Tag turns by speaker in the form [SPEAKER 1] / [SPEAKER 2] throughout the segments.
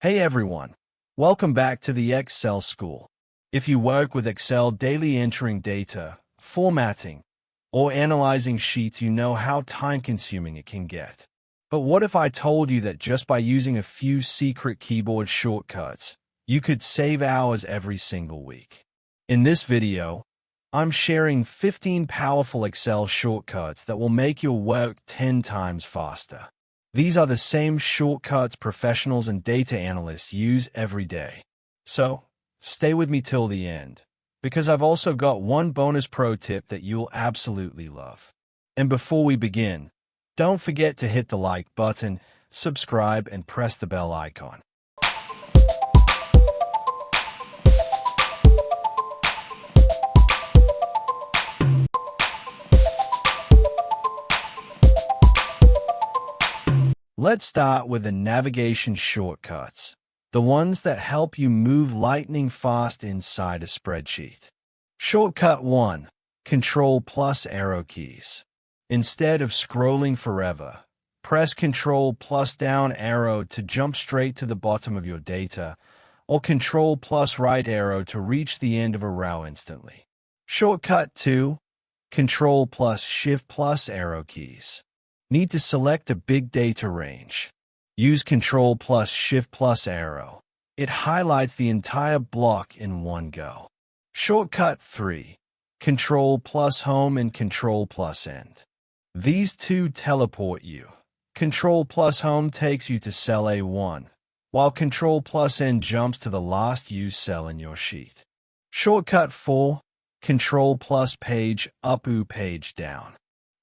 [SPEAKER 1] Hey everyone, welcome back to the Excel School. If you work with Excel daily entering data, formatting, or analyzing sheets, you know how time-consuming it can get. But what if I told you that just by using a few secret keyboard shortcuts, you could save hours every single week? In this video, I'm sharing 15 powerful Excel shortcuts that will make your work 10 times faster. These are the same shortcuts professionals and data analysts use every day. So, stay with me till the end, because I've also got one bonus pro tip that you'll absolutely love. And before we begin, don't forget to hit the like button, subscribe, and press the bell icon. Let's start with the navigation shortcuts, the ones that help you move lightning fast inside a spreadsheet. Shortcut 1. Control plus arrow keys. Instead of scrolling forever, press Control plus down arrow to jump straight to the bottom of your data, or Control plus right arrow to reach the end of a row instantly. Shortcut 2. Control plus Shift plus arrow keys. Need to select a big data range. Use Control plus Shift plus arrow. It highlights the entire block in one go. Shortcut 3. Control plus Home and Control plus End. These two teleport you. Control plus Home takes you to cell A1, while Control plus End jumps to the last used cell in your sheet. Shortcut 4. Control plus Page up or page down.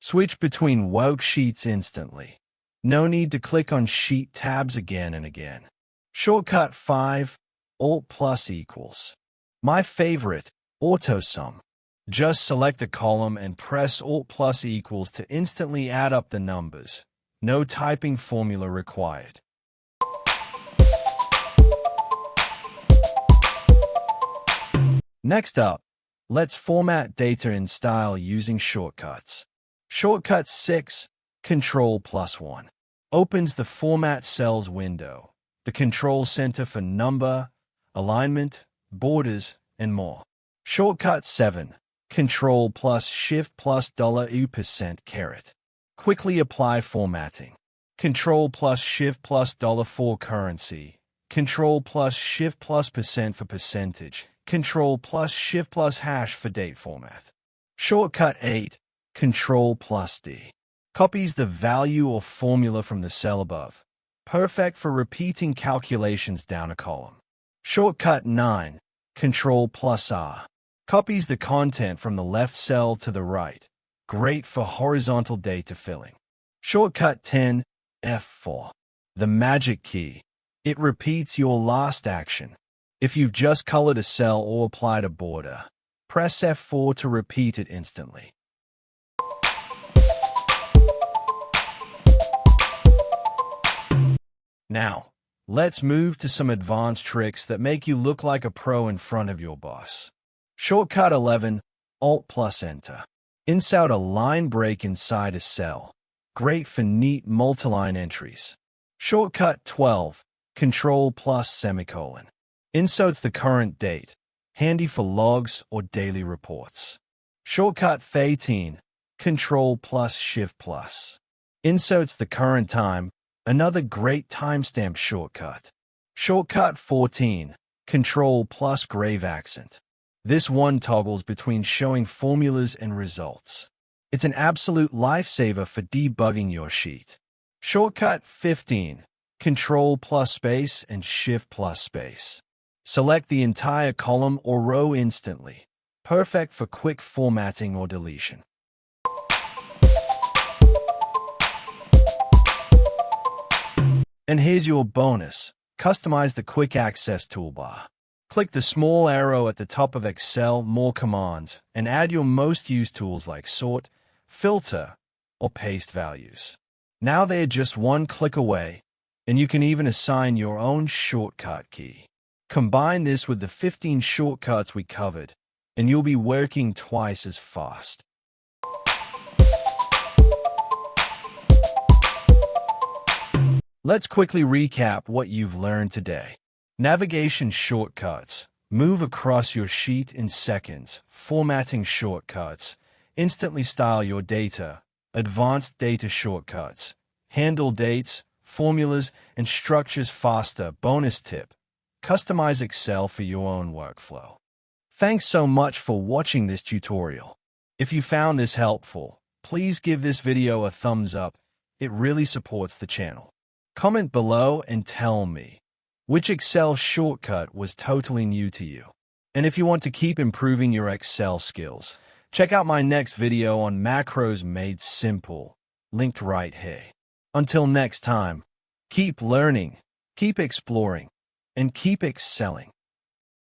[SPEAKER 1] Switch between worksheets instantly. No need to click on sheet tabs again and again. Shortcut 5. Alt plus equals. My favorite, AutoSum. Just select a column and press Alt plus equals to instantly add up the numbers. No typing formula required. Next up, let's format data in style using shortcuts. Shortcut 6. Control plus 1. Opens the Format Cells window, the control center for number, alignment, borders, and more. Shortcut 7. Control plus Shift plus $U%. Quickly apply formatting. Control plus Shift plus $4 for currency. Control plus Shift plus % for percentage. Control plus Shift plus hash for date format. Shortcut 8. Control plus D. Copies the value or formula from the cell above. Perfect for repeating calculations down a column. Shortcut 9. Control plus R. Copies the content from the left cell to the right. Great for horizontal data filling. Shortcut 10. F4. The magic key. It repeats your last action. If you've just colored a cell or applied a border, press F4 to repeat it instantly. Now, let's move to some advanced tricks that make you look like a pro in front of your boss. Shortcut 11. Alt plus Enter. Insert a line break inside a cell. Great for neat multiline entries. Shortcut 12. Control plus semicolon. Inserts the current date. Handy for logs or daily reports. Shortcut 13. Control plus Shift plus. Inserts the current time. Another great timestamp shortcut. Shortcut 14. Control plus grave accent. This one toggles between showing formulas and results. It's an absolute lifesaver for debugging your sheet. Shortcut 15. Control plus space and Shift plus space. Select the entire column or row instantly. Perfect for quick formatting or deletion. And here's your bonus. Customize the quick access toolbar. Click the small arrow at the top of Excel More Commands and add your most used tools like sort, filter, or paste values. Now they're just one click away, and you can even assign your own shortcut key. Combine this with the 15 shortcuts we covered, and you'll be working twice as fast. Let's quickly recap what you've learned today. Navigation shortcuts. Move across your sheet in seconds. Formatting shortcuts. Instantly style your data. Advanced data shortcuts. Handle dates, formulas, and structures faster. Bonus tip: customize Excel for your own workflow. Thanks so much for watching this tutorial. If you found this helpful, please give this video a thumbs up. It really supports the channel. Comment below and tell me which Excel shortcut was totally new to you. And if you want to keep improving your Excel skills, check out my next video on macros made simple, linked right here. Until next time, keep learning, keep exploring, and keep excelling.